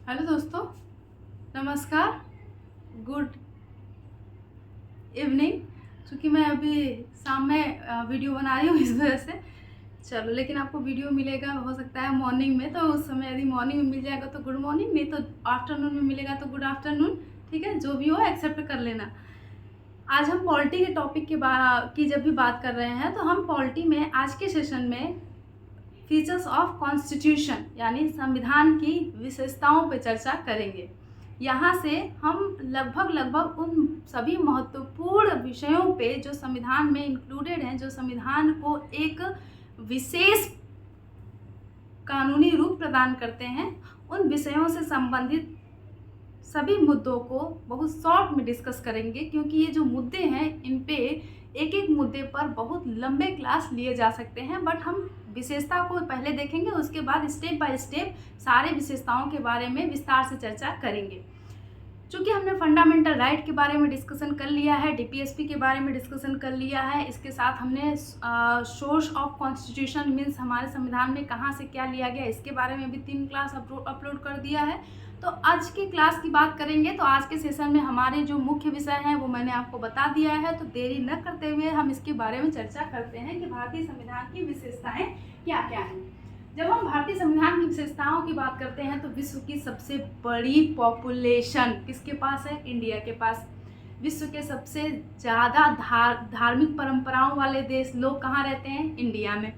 Hello दोस्तों, नमस्कार, good evening. क्योंकि मैं अभी शाम में वीडियो बना रही हूँ इस वजह से चलो, लेकिन आपको वीडियो मिलेगा हो सकता है मॉर्निंग में, तो उस समय यदि मॉर्निंग में मिल जाएगा तो गुड मॉर्निंग, नहीं तो आफ्टरनून में मिलेगा तो गुड आफ्टरनून। ठीक है, जो भी हो एक्सेप्ट कर लेना। आज हम पॉलिटी के टॉपिक की जब भी बात कर रहे हैं तो हम पॉलिटी में आज के सेशन में फीचर्स ऑफ कॉन्स्टिट्यूशन यानी संविधान की विशेषताओं पर चर्चा करेंगे। यहाँ से हम लगभग उन सभी महत्वपूर्ण विषयों पे जो संविधान में इंक्लूडेड हैं, जो संविधान को एक विशेष कानूनी रूप प्रदान करते हैं, उन विषयों से संबंधित सभी मुद्दों को बहुत शॉर्ट में डिस्कस करेंगे। क्योंकि ये जो मुद्दे हैं, इन पे एक मुद्दे पर बहुत लंबे क्लास लिए जा सकते हैं, बट हम विशेषता को पहले देखेंगे, उसके बाद स्टेप बाय स्टेप सारे विशेषताओं के बारे में विस्तार से चर्चा करेंगे। चूँकि हमने फंडामेंटल राइट के बारे में डिस्कशन कर लिया है, डीपीएसपी के बारे में डिस्कशन कर लिया है, इसके साथ हमने सोर्स ऑफ कॉन्स्टिट्यूशन मीन्स हमारे संविधान में कहाँ से क्या लिया गया, इसके बारे में भी 3 क्लास अपलोड कर दिया है। तो आज की क्लास की बात करेंगे। तो आज के सेशन में हमारे जो मुख्य विषय हैं वो मैंने आपको बता दिया है, तो देरी न करते हुए हम इसके बारे में चर्चा करते हैं कि भारतीय संविधान की विशेषताएं क्या क्या हैं। जब हम भारतीय संविधान की विशेषताओं की बात करते हैं तो विश्व की सबसे बड़ी पॉपुलेशन किसके पास है? इंडिया के पास। विश्व के सबसे ज़्यादा धार्मिक परंपराओं वाले देश लोग कहाँ रहते हैं? इंडिया में।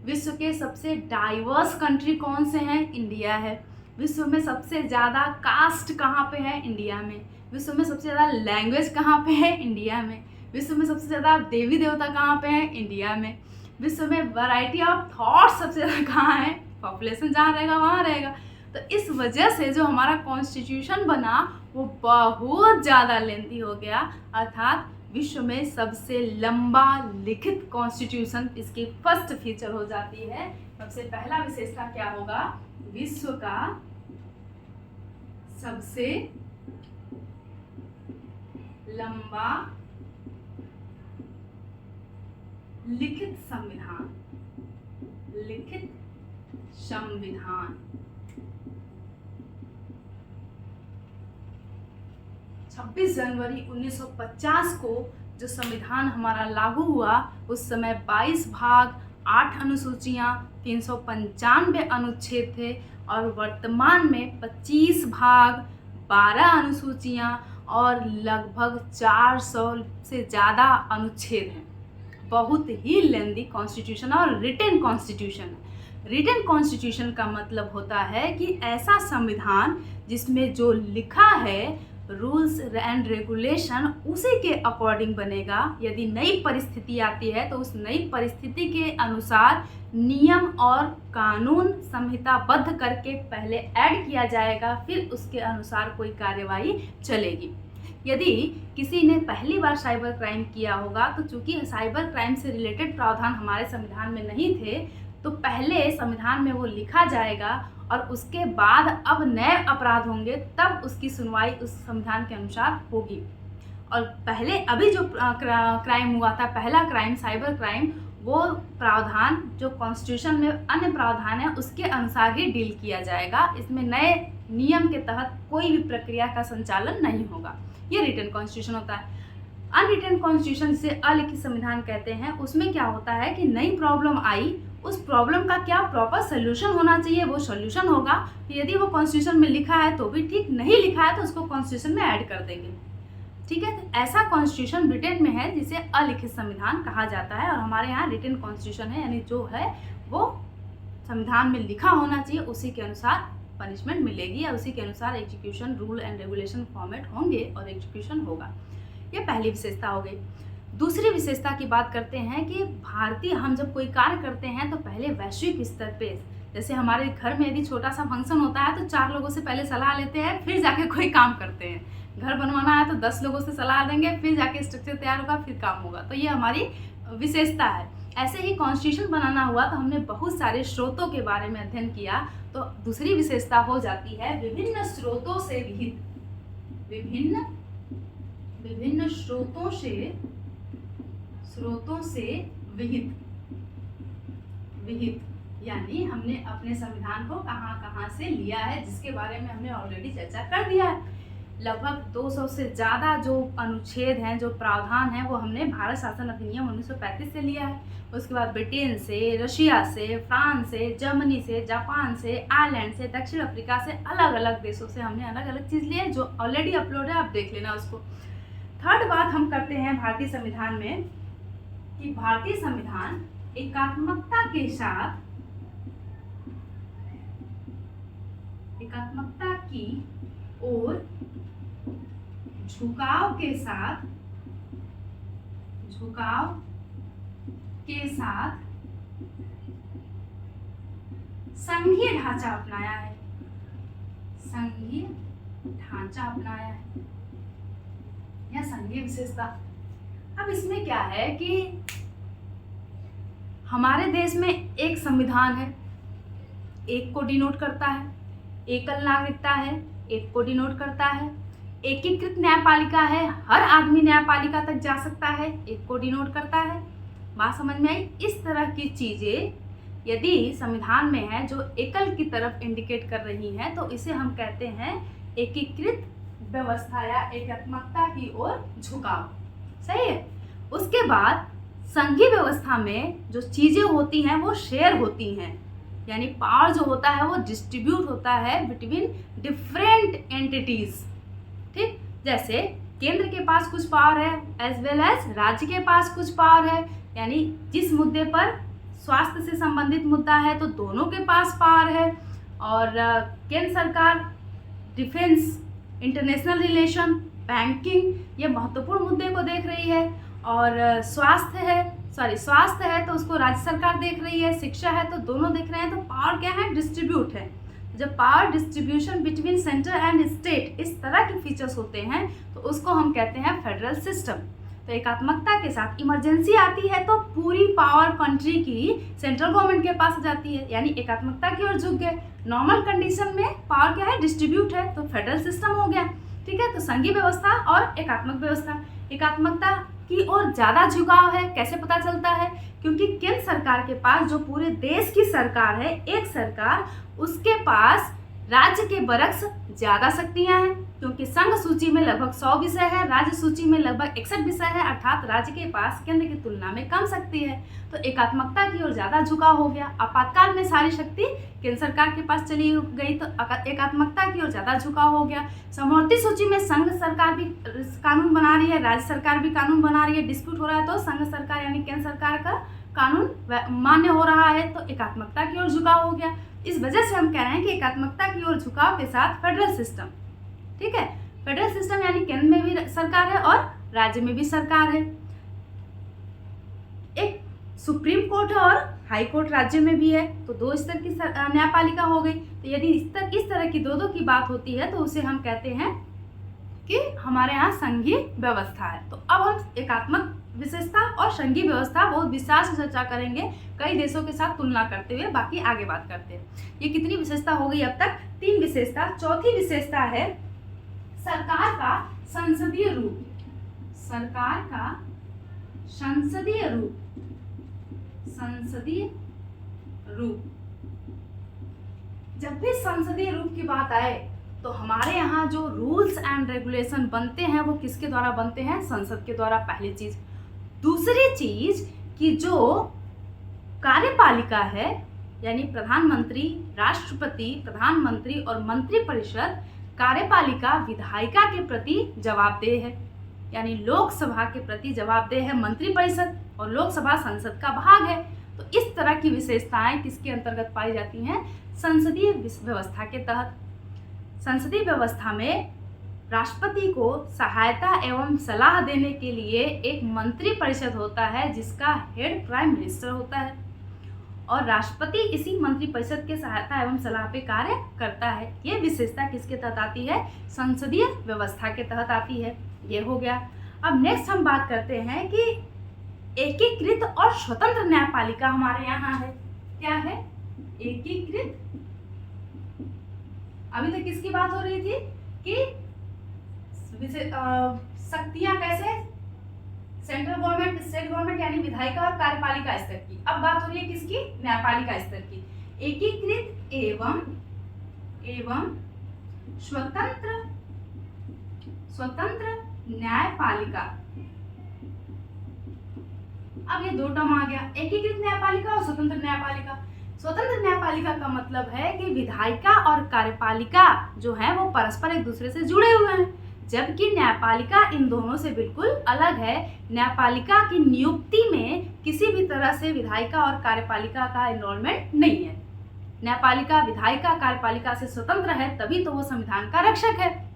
विश्व के सबसे डाइवर्स कंट्री कौन से हैं? इंडिया है। विश्व में सबसे ज़्यादा कास्ट कहाँ पे है? इंडिया में। विश्व में सबसे ज़्यादा लैंग्वेज कहाँ पे है? इंडिया में। विश्व में सबसे ज़्यादा देवी देवता कहाँ पे है? इंडिया में। विश्व में वैरायटी ऑफ थॉट्स सबसे ज़्यादा कहाँ है? पॉपुलेशन जहाँ रहेगा वहाँ रहेगा। तो इस वजह से जो हमारा कॉन्स्टिट्यूशन बना वो बहुत ज़्यादा लेंथी हो गया, अर्थात विश्व में सबसे लंबा लिखित कॉन्स्टिट्यूशन इसकी फर्स्ट फीचर हो जाती है। सबसे पहला विशेषता क्या होगा? विश्व का सबसे लंबा लिखित संविधान। 26 जनवरी 1950 को जो संविधान हमारा लागू हुआ, उस समय 22 भाग, 8 अनुसूचियां, 395 अनुच्छेद थे, और वर्तमान में 25 भाग, 12 अनुसूचियां और लगभग 400 से ज़्यादा अनुच्छेद हैं। बहुत ही लेंदी कॉन्स्टिट्यूशन और रिटन कॉन्स्टिट्यूशन है। रिटन कॉन्स्टिट्यूशन का मतलब होता है कि ऐसा संविधान जिसमें जो लिखा है रूल्स एंड रेगुलेशन उसी के अकॉर्डिंग बनेगा। यदि नई परिस्थिति आती है तो उस नई परिस्थिति के अनुसार नियम और कानून संहिताबद्ध करके पहले ऐड किया जाएगा, फिर उसके अनुसार कोई कार्यवाही चलेगी। यदि किसी ने पहली बार साइबर क्राइम किया होगा तो चूंकि साइबर क्राइम से रिलेटेड प्रावधान हमारे संविधान में नहीं थे, तो पहले संविधान में वो लिखा जाएगा और उसके बाद अब नए अपराध होंगे तब उसकी सुनवाई उस संविधान के अनुसार होगी। और पहले अभी जो क्राइम हुआ था, पहला क्राइम साइबर क्राइम, वो प्रावधान जो कॉन्स्टिट्यूशन में अन्य प्रावधान है उसके अनुसार ही डील किया जाएगा। इसमें नए नियम के तहत कोई भी प्रक्रिया का संचालन नहीं होगा। ये रिटन कॉन्स्टिट्यूशन होता है। अनरिटन कॉन्स्टिट्यूशन जिसे अलिखित संविधान कहते हैं, उसमें क्या होता है कि नई प्रॉब्लम आई, उस प्रॉब्लम का क्या प्रॉपर सोल्यूशन होना चाहिए, वो सोल्यूशन होगा। यदि वो कॉन्स्टिट्यूशन में लिखा है तो भी ठीक, नहीं लिखा है तो उसको कॉन्स्टिट्यूशन में ऐड कर देंगे। ठीक है, तो ऐसा कॉन्स्टिट्यूशन ब्रिटेन में है जिसे अलिखित संविधान कहा जाता है, और हमारे यहाँ रिटन कॉन्स्टिट्यूशन है, यानी जो है वो संविधान में लिखा होना चाहिए, उसी के अनुसार पनिशमेंट मिलेगी या उसी के अनुसार execution rule and regulation format होंगे और एग्जीक्यूशन होगा। ये पहली विशेषता हो गई। दूसरी विशेषता की बात करते हैं कि भारतीय हम जब कोई कार्य करते हैं तो पहले वैश्विक स्तर पे, जैसे हमारे घर में यदि छोटा सा फंक्शन होता है तो 4 लोगों से पहले सलाह लेते हैं, फिर जाके कोई काम करते हैं। घर बनवाना है तो 10 लोगों से सलाह देंगे, फिर जाके स्ट्रक्चर तैयार होगा, फिर काम होगा। तो ये हमारी विशेषता है। ऐसे ही कॉन्स्टिट्यूशन बनाना हुआ तो हमने बहुत सारे स्रोतों के बारे में अध्ययन किया। तो दूसरी विशेषता हो जाती है विभिन्न स्रोतों से विहित। विभिन्न स्रोतों से विहित। यानी हमने अपने संविधान को कहाँ कहाँ से लिया है, जिसके बारे में हमने ऑलरेडी चर्चा कर दिया है। लगभग 200 से ज़्यादा जो अनुच्छेद हैं, जो प्रावधान हैं, वो हमने भारत शासन अधिनियम 1935 से लिया है। उसके बाद ब्रिटेन से, रशिया से, फ्रांस से, जर्मनी से, जापान से, आयरलैंड से, दक्षिण अफ्रीका से, अलग अलग देशों से हमने अलग अलग चीज़ ली है, जो ऑलरेडी अपलोड है, आप देख लेना उसको। थर्ड बात हम करते हैं भारतीय संविधान में कि भारतीय संविधान एकात्मकता की और झुकाव के साथ संघीय ढांचा अपनाया है। या संघीय विशेषता। अब इसमें क्या है कि हमारे देश में एक संविधान है, एक को डिनोट करता है, एकल नागरिकता है, एक को डिनोट करता है, एकीकृत न्यायपालिका है, हर आदमी न्यायपालिका तक जा सकता है, एक को डिनोट करता है। बात समझ में आई? इस तरह की चीजें यदि संविधान में है जो एकल की तरफ इंडिकेट कर रही हैं, तो इसे हम कहते हैं एकीकृत व्यवस्था या एकात्मकता की ओर झुकाव। सही है। उसके बाद संघीय व्यवस्था में जो चीजें होती हैं वो शेयर होती हैं, यानी पावर जो होता है वो डिस्ट्रीब्यूट होता है बिटवीन डिफरेंट एंटिटीज। ठीक, जैसे केंद्र के पास कुछ पावर है एज वेल एज राज्य के पास कुछ पावर है, यानी जिस मुद्दे पर स्वास्थ्य से संबंधित मुद्दा है तो दोनों के पास पावर है। और केंद्र सरकार डिफेंस, इंटरनेशनल रिलेशन, बैंकिंग, ये महत्वपूर्ण मुद्दे को देख रही है। और स्वास्थ्य है तो उसको राज्य सरकार देख रही है, शिक्षा है तो दोनों देख रहे हैं। तो पावर क्या है? डिस्ट्रीब्यूट है। जब power distribution between centre and state इस तरह के फीचर्स होते हैं तो उसको हम कहते हैं फेडरल सिस्टम। तो एकात्मकता के साथ इमरजेंसी आती है तो पूरी पावर कंट्री की सेंट्रल गवर्नमेंट के पास जाती है, यानी एकात्मकता की ओर झुक गए। नॉर्मल कंडीशन में पावर क्या है? डिस्ट्रीब्यूट है, तो फेडरल सिस्टम हो गया। ठीक है, तो संघीय व्यवस्था और एकात्मक व्यवस्था। एकात्मकता की ओर ज्यादा झुकाव है, कैसे पता चलता है? क्योंकि केंद्र सरकार के पास जो पूरे देश की सरकार है, एक सरकार, उसके पास राज्य के बरक्स ज्यादा शक्तियां हैं, क्योंकि संघ सूची में लगभग 100 विषय है, राज्य सूची में लगभग 61 विषय है, अर्थात राज्य के पास केंद्र की तुलना में कम शक्ति है। तो एकात्मकता की ओर ज्यादा झुकाव हो गया। आपातकाल में सारी शक्ति केंद्र सरकार के पास चली गई तो एकात्मकता की ओर ज्यादा झुकाव हो गया। समवर्ती सूची में संघ सरकार भी कानून बना रही है, राज्य सरकार भी कानून बना रही है, डिस्प्यूट हो रहा है तो संघ सरकार यानी केंद्र सरकार का कानून मान्य हो रहा है, तो एकात्मकता की ओर झुकाव हो गया। इस वजह से हम कह रहे हैं कि एकात्मकता की ओर झुकाव के साथ फेडरल सिस्टम। ठीक है, फेडरल सिस्टम यानी केंद्र में भी सरकार है और राज्य में भी सरकार है। एक सुप्रीम कोर्ट है और हाई कोर्ट राज्य में भी है, तो 2 स्तर की न्यायपालिका हो गई। तो यदि इस तरह की दो की बात होती है तो उसे हम कहते हैं कि हमारे यहाँ संघीय व्यवस्था है। तो अब हम एकात्मक विशेषता और संघीय व्यवस्था बहुत विस्तार से चर्चा करेंगे, कई देशों के साथ तुलना करते हुए। बाकी आगे बात करते हैं। ये कितनी विशेषता हो गई अब तक? 3 विशेषता। चौथी विशेषता है सरकार का संसदीय रूप। सरकार का संसदीय रूप। संसदीय रूप। जब भी संसदीय रूप की बात आए तो हमारे यहाँ जो रूल्स एंड रेगुलेशन बनते हैं वो किसके द्वारा बनते हैं? संसद के द्वारा, पहली चीज। दूसरी चीज कि जो कार्यपालिका है यानी प्रधानमंत्री, राष्ट्रपति, प्रधानमंत्री और मंत्रिपरिषद, कार्यपालिका विधायिका के प्रति जवाबदेह है, यानी लोकसभा के प्रति जवाबदेह है मंत्रिपरिषद, और लोकसभा संसद का भाग है। तो इस तरह की विशेषताएं किसके अंतर्गत पाई जाती हैं? संसदीय व्यवस्था के तहत। संसदीय व्यवस्था में राष्ट्रपति को सहायता एवं सलाह देने के लिए एक मंत्रिपरिषद होता है जिसका हेड प्राइम मिनिस्टर होता है, और राष्ट्रपति इसी मंत्रिपरिषद के सहायता एवं सलाह पे कार्य करता है। ये विशेषता किसके तहत आती है? संसदीय व्यवस्था के तहत आती है। ये हो गया। अब नेक्स्ट हम बात करते हैं कि एकीकृत और स्वतंत्र न्यायपालिका हमारे यहाँ है। क्या है? एकीकृत। अभी तक किसकी बात हो रही थी कि शक्तियां कैसे सेंट्रल गवर्नमेंट, स्टेट गवर्नमेंट यानी विधायिका और कार्यपालिका स्तर की। अब बात हो रही है किसकी? न्यायपालिका स्तर की। एकीकृत एवं स्वतंत्र न्यायपालिका। अब ये दो टर्म आ गया, एकीकृत न्यायपालिका और स्वतंत्र न्यायपालिका। स्वतंत्र न्यायपालिका का मतलब है कि विधायिका और कार्यपालिका जो है वो परस्पर एक दूसरे से जुड़े हुए हैं, जबकि न्यायपालिका इन दोनों से बिल्कुल अलग है। न्यायपालिका की नियुक्ति में किसी भी तरह से विधायिका और कार्यपालिका का इन्वॉल्वमेंट नहीं है। न्यायपालिका विधायिका कार्यपालिका से स्वतंत्र है, तभी तो वो संविधान का रक्षक है।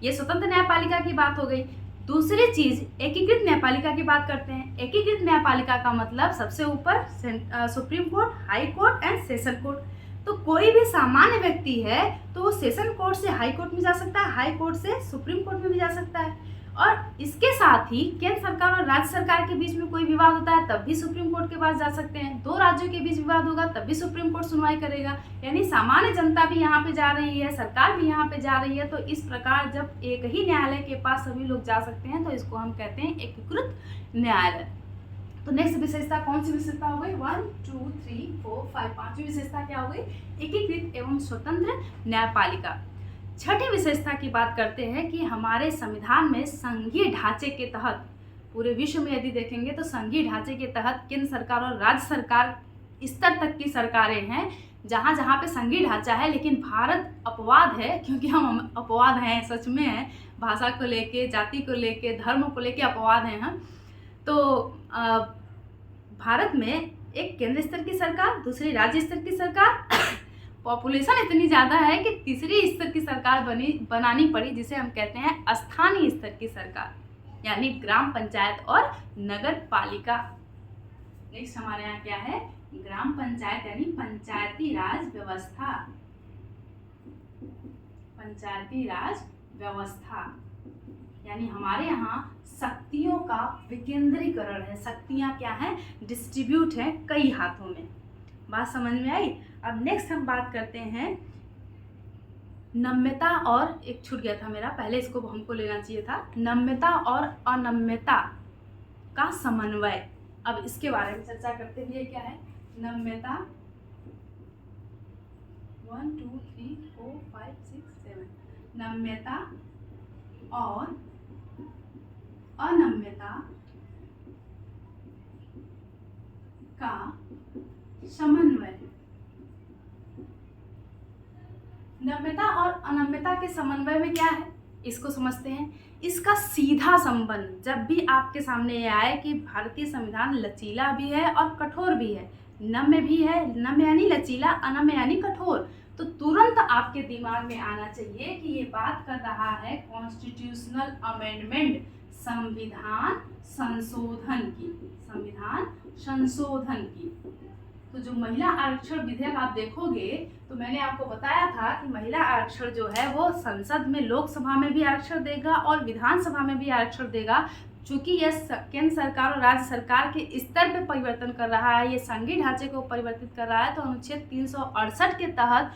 ये स्वतंत्र न्यायपालिका की बात हो गई। दूसरी चीज एकीकृत न्यायपालिका की बात करते हैं। एकीकृत न्यायपालिका का मतलब सबसे ऊपर supreme court, high court and session court. तो कोई भी सामान्य व्यक्ति है तो वो सेशन कोर्ट से हाई कोर्ट में जा सकता है, हाई कोर्ट से सुप्रीम कोर्ट में भी जा सकता है। और इसके साथ ही केंद्र सरकार और राज्य सरकार के बीच में कोई विवाद होता है तब भी सुप्रीम कोर्ट के पास जा सकते हैं। दो राज्यों के बीच विवाद होगा तब भी सुप्रीम कोर्ट सुनवाई करेगा। यानी सामान्य जनता भी यहाँ पे जा रही है, सरकार भी यहाँ पे जा रही है। तो इस प्रकार जब एक ही न्यायालय के पास सभी लोग जा सकते हैं तो इसको हम कहते हैं एकीकृत न्यायालय। तो नेक्स्ट विशेषता कौन सी विशेषता हो गई? 1 2 3 4 5 पांचवी विशेषता क्या हो गई? एकीकृत एवं स्वतंत्र न्यायपालिका। छठी विशेषता की बात करते हैं कि हमारे संविधान में संघीय ढांचे के तहत, पूरे विश्व में यदि देखेंगे तो संघीय ढांचे के तहत केंद्र सरकार और राज्य सरकार स्तर तक की सरकारें हैं जहाँ जहाँ पे संघीय ढांचा है। लेकिन भारत अपवाद है, क्योंकि हम अपवाद हैं, सच में हैं। भाषा को लेके, जाति को लेके, धर्म को लेके अपवाद हैं हम। तो भारत में एक केंद्र स्तर की सरकार, दूसरी राज्य स्तर की सरकार, पॉपुलेशन इतनी ज़्यादा है कि तीसरी स्तर की सरकार बनानी पड़ी, जिसे हम कहते हैं स्थानीय स्तर की सरकार, यानी ग्राम पंचायत और नगर पालिका। नेक्स्ट हमारे यहाँ क्या है? ग्राम पंचायत यानी पंचायती राज व्यवस्था। पंचायती राज व्यवस्था यानी हमारे यहाँ शक्तियों का विकेंद्रीकरण है। शक्तियाँ क्या हैं? डिस्ट्रीब्यूट है कई हाथों में। बात समझ में आई? अब नेक्स्ट हम बात करते हैं नम्यता और, एक छूट गया था मेरा, पहले इसको हमको लेना चाहिए था, नम्यता और अनम्यता का समन्वय। अब इसके बारे में चर्चा करते हुए क्या है? नम्यता 1 2 3 4 5 6 7 नम्यता और अनम्यता का समन्वय। नम्यता और अनम्यता के समन्वय में क्या है, इसको समझते हैं। इसका सीधा संबंध जब भी आपके सामने ये आए कि भारतीय संविधान लचीला भी है और कठोर भी है, नम्य भी है, नम्य यानी लचीला, अनम्य यानी कठोर, तो तुरंत आपके दिमाग में आना चाहिए कि ये बात कर रहा है कॉन्स्टिट्यूशनल अमेंडमेंट, संविधान संशोधन की, संविधान संशोधन की। तो जो महिला आरक्षण विधेयक आप देखोगे तो मैंने आपको बताया था कि महिला आरक्षण जो है वो संसद में, लोकसभा में भी आरक्षण देगा और विधानसभा में भी आरक्षण देगा। चूंकि यह केंद्र सरकार और राज्य सरकार के स्तर पे परिवर्तन कर रहा है, ये संघीय ढांचे को परिवर्तित कर रहा है, तो अनुच्छेद 368 के तहत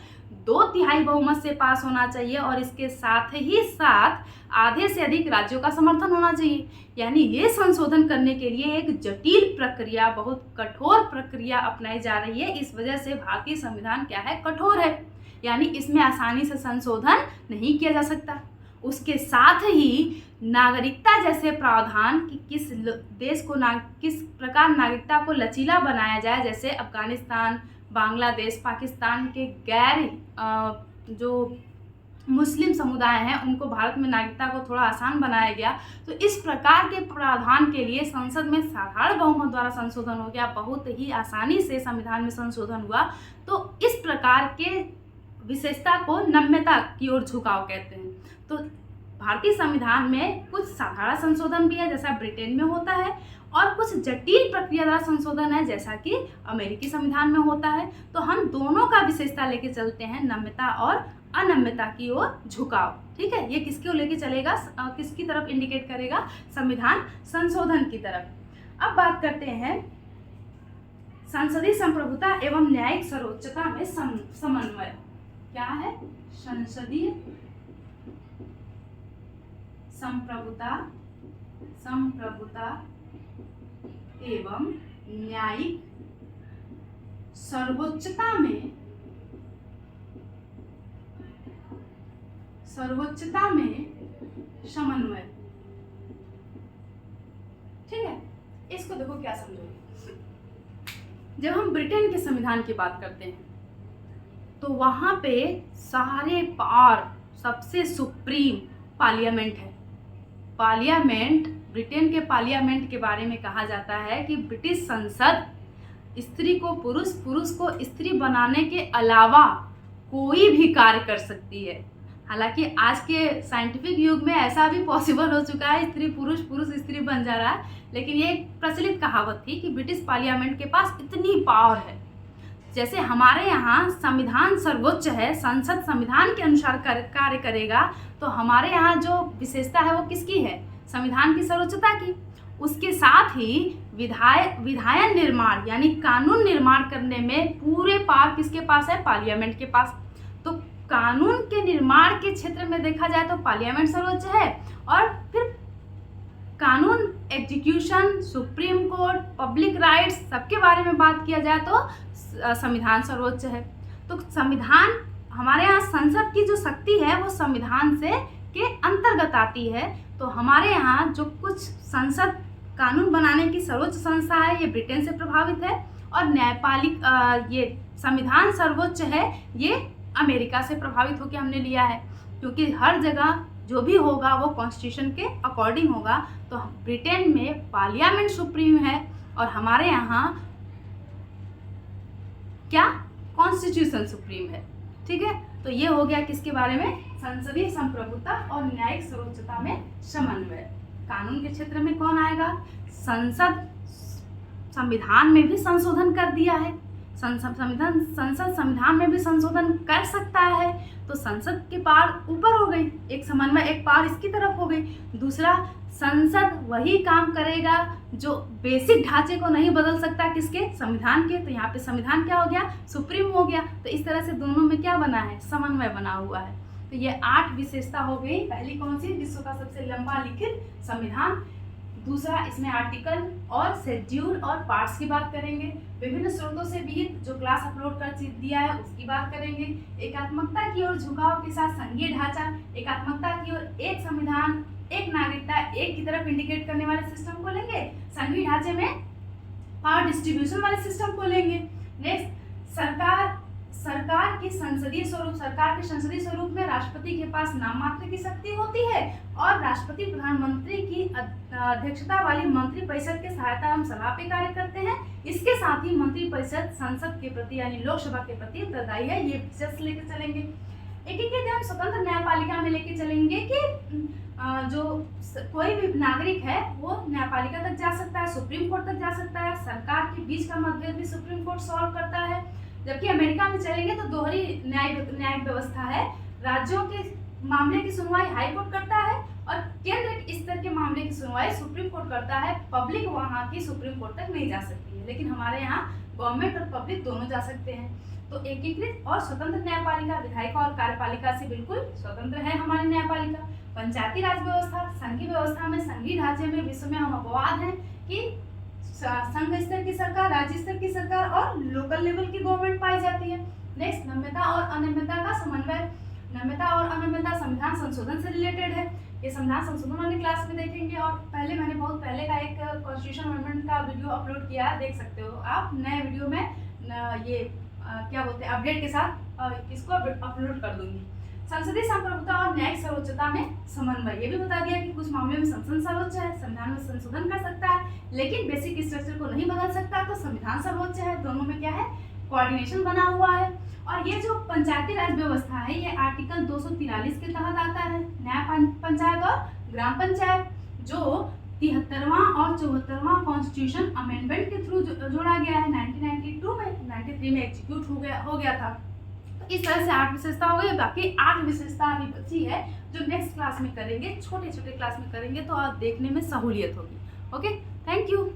2/3 बहुमत से पास होना चाहिए और इसके साथ ही साथ आधे से अधिक राज्यों का समर्थन होना चाहिए। यानी ये संशोधन करने के लिए एक जटिल प्रक्रिया, बहुत कठोर प्रक्रिया अपनाई जा रही है। इस वजह से भारतीय संविधान क्या है? कठोर है, यानी इसमें आसानी से संशोधन नहीं किया जा सकता। उसके साथ ही नागरिकता जैसे प्रावधान कि किस देश को किस प्रकार नागरिकता को लचीला बनाया जाए, जैसे अफगानिस्तान, बांग्लादेश, पाकिस्तान के गैर जो मुस्लिम समुदाय हैं उनको भारत में नागरिकता को थोड़ा आसान बनाया गया। तो इस प्रकार के प्रावधान के लिए संसद में साधारण बहुमत द्वारा संशोधन हो गया, बहुत ही आसानी से संविधान में संशोधन हुआ। तो इस प्रकार के विशेषता को नम्यता की ओर झुकाव कहते हैं। तो भारतीय संविधान में कुछ साधारण संशोधन भी है जैसा ब्रिटेन में होता है, और कुछ जटिल प्रक्रिया द्वारा संशोधन है जैसा कि अमेरिकी संविधान में होता है। तो हम दोनों का विशेषता लेके चलते हैं, नम्यता और अनम्यता की ओर झुकाव। ठीक है, ये किसकी ओर लेके चलेगा, किसकी तरफ इंडिकेट करेगा? संविधान संशोधन की तरफ। अब बात करते हैं संसदीय संप्रभुता एवं न्यायिक सर्वोच्चता में समन्वय। क्या है? संसदीय संप्रभुता एवं न्यायिक सर्वोच्चता में समन्वय। ठीक है, इसको देखो क्या समझोगे। जब हम ब्रिटेन के संविधान की बात करते हैं तो वहां पे सारे पावर सबसे सुप्रीम पार्लियामेंट है। पार्लियामेंट, ब्रिटेन के पार्लियामेंट के बारे में कहा जाता है कि ब्रिटिश संसद स्त्री को पुरुष, पुरुष को स्त्री बनाने के अलावा कोई भी कार्य कर सकती है। हालांकि आज के साइंटिफिक युग में ऐसा भी पॉसिबल हो चुका है, स्त्री पुरुष, पुरुष स्त्री बन जा रहा है, लेकिन ये एक प्रचलित कहावत थी कि ब्रिटिश पार्लियामेंट के पास इतनी पावर है। जैसे हमारे यहाँ संविधान सर्वोच्च है, संसद संविधान के अनुसार कार्य करेगा, तो हमारे यहाँ जो विशेषता है वो किसकी है? संविधान की सर्वोच्चता की। उसके साथ ही विधायन निर्माण यानी कानून निर्माण करने में पूरे पावर किसके पास है? पार्लियामेंट के पास। तो कानून के निर्माण के क्षेत्र में देखा जाए तो पार्लियामेंट सर्वोच्च है, और फिर कानून execution, supreme court, public rights सबके बारे में बात किया जाए तो संविधान सर्वोच्च है। तो संविधान, हमारे यहाँ संसद की जो शक्ति है वो संविधान से के अंतर्गत आती है। तो हमारे यहाँ जो कुछ संसद कानून बनाने की सर्वोच्च संस्था है ये ब्रिटेन से प्रभावित है, और न्यायपालिक ये संविधान सर्वोच्च है ये अमेरिका से प्रभावित होकर हमने लिया है, क्योंकि हर जगह जो भी होगा वो कॉन्स्टिट्यूशन के अकॉर्डिंग होगा। तो ब्रिटेन में पार्लियामेंट सुप्रीम है और हमारे यहाँ क्या? कॉन्स्टिट्यूशन सुप्रीम है। ठीक है, तो ये हो गया किसके बारे में? संसदीय संप्रभुता और न्यायिक सर्वोच्चता में समन्वय। कानून के क्षेत्र में कौन आएगा? संसद संविधान में भी संशोधन कर दिया है। संसद संविधान में भी संशोधन कर सकता है, तो संसद के पावर ऊपर हो गई, एक समन्वय, एक पावर इसकी तरफ हो गई। दूसरा, संसद वही काम करेगा जो बेसिक ढांचे को नहीं बदल सकता, किसके? संविधान के। तो यहाँ पे संविधान क्या हो गया? सुप्रीम हो गया। तो इस तरह से दोनों में क्या बना है? समन्वय बना हुआ है। तो ये 8 विशेषता हो गई। पहली कौन सी? विश्व का सबसे लंबा लिखित संविधान। दूसरा, इसमें आर्टिकल और शेड्यूल और पार्ट्स की बात करेंगे। विभिन्न स्रोतों से भी जो क्लास अपलोड कर दिया है उसकी बात करेंगे। एकात्मकता की ओर झुकाव के साथ संघीय ढांचा, एकात्मकता की ओर एक संविधान, एक नागरिकता, एक की तरफ इंडिकेट करने वाले सिस्टम को लेंगे। संघीय ढांचे में पावर डिस्ट्रीब्यूशन वाले सिस्टम को लेंगे। नेक्स्ट, सरकार के संसदीय स्वरूप में राष्ट्रपति के पास नाम मात्र की शक्ति होती है, और राष्ट्रपति प्रधानमंत्री की अध्यक्षता वाली मंत्रिपरिषद के सहायता एवं सलाह पे कार्य करते हैं। इसके साथ ही मंत्रिपरिषद संसद के प्रति यानी लोकसभा के प्रति उत्तरदायी है। ये फीचर्स लेके चलेंगे। एकीकृत एवं स्वतंत्र न्यायपालिका में लेके चलेंगे कि जो कोई भी नागरिक है वो न्यायपालिका तक जा सकता है, सुप्रीम कोर्ट तक जा सकता है। सरकार के बीच का मतभेद भी सुप्रीम कोर्ट सॉल्व करता है। जबकि अमेरिका में चलेंगे तो दोहरी न्यायिक व्यवस्था है। राज्यों के मामले की सुनवाई हाई कोर्ट करता है और केंद्र स्तर के मामले की सुनवाई सुप्रीम कोर्ट करता है। पब्लिक वहाँ की सुप्रीम कोर्ट तक नहीं जा सकती है, लेकिन हमारे यहाँ गवर्नमेंट और पब्लिक दोनों जा सकते हैं। तो एकीकृत और स्वतंत्र न्यायपालिका विधायिका और कार्यपालिका से बिल्कुल स्वतंत्र है हमारी न्यायपालिका। पंचायती राज व्यवस्था, संघीय व्यवस्था में संघीय ढांचे में विश्व में हम अपवाद हैं कि संघ स्तर की सरकार, राज्य स्तर की सरकार और लोकल लेवल की गवर्नमेंट पाई जाती है। नेक्स्ट, नम्यता और अनम्यता का समन्वय। नम्यता और अनम्यता संविधान संशोधन से रिलेटेड है। ये संविधान संशोधन वाली क्लास में देखेंगे, और पहले मैंने बहुत पहले का एक कॉन्स्टिट्यूशन अमेंडमेंट का वीडियो अपलोड किया है, देख सकते हो आप। नए वीडियो में ये क्या बोलते हैं अपडेट के साथ इसको अपलोड कर दूंगी। संसदीय संप्रभुता और न्यायिक सर्वोच्चता में समन्वय। ये भी बता दिया कि कुछ मामलों में संसद सर्वोच्च है, संविधान में संशोधन कर सकता है, लेकिन बेसिक स्ट्रक्चर को नहीं बदल सकता, तो संविधान सर्वोच्च है। दोनों में क्या है? कोऑर्डिनेशन बना हुआ है। और ये जो पंचायती राज व्यवस्था है ये आर्टिकल 243 के तहत आता है। न्याय पंचायत और ग्राम पंचायत जो 73वां और 74वां कॉन्स्टिट्यूशन अमेंडमेंट के थ्रू जोड़ा गया है 1992 में, 93 में एग्जीक्यूट हो गया था। तो इस तरह से 8 विशेषता हो गई। बाकी 8 विशेषता अभी बची है जो नेक्स्ट क्लास में करेंगे, छोटे छोटे क्लास में करेंगे, तो आप देखने में सहूलियत होगी। Okay, thank you.